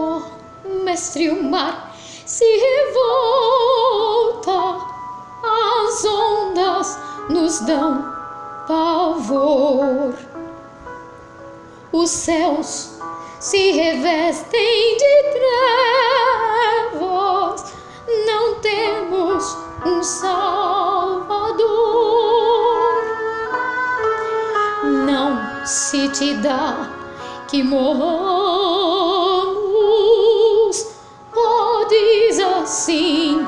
Oh, mestre, o mar se revolta, as ondas nos dão pavor. Os céus se revestem de trevas, não temos um Salvador. Não se te dá que morramos, podes assim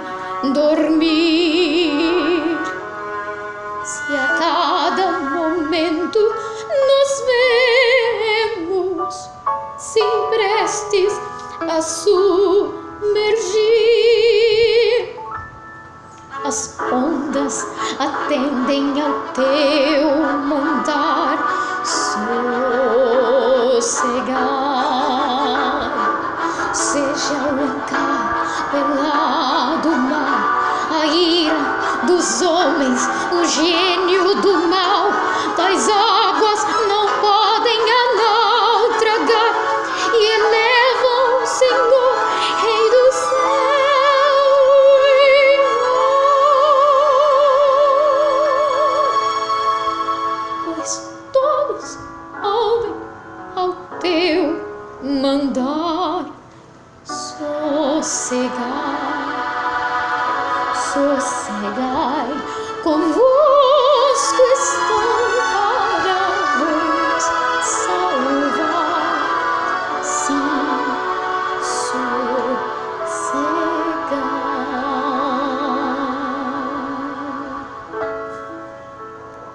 dormir. Se a cada momento nos vemos, se prestes a submergir, as ondas atendem ao teu mandar. Sossegai, seja o encapelado mar, a ira dos homens, o gênio do mal, das águas não podem a naufragar, e elevam o Senhor, Rei do céu e mar, pois todos ouvem ao teu mandar. Sossegai, sossegai, convosco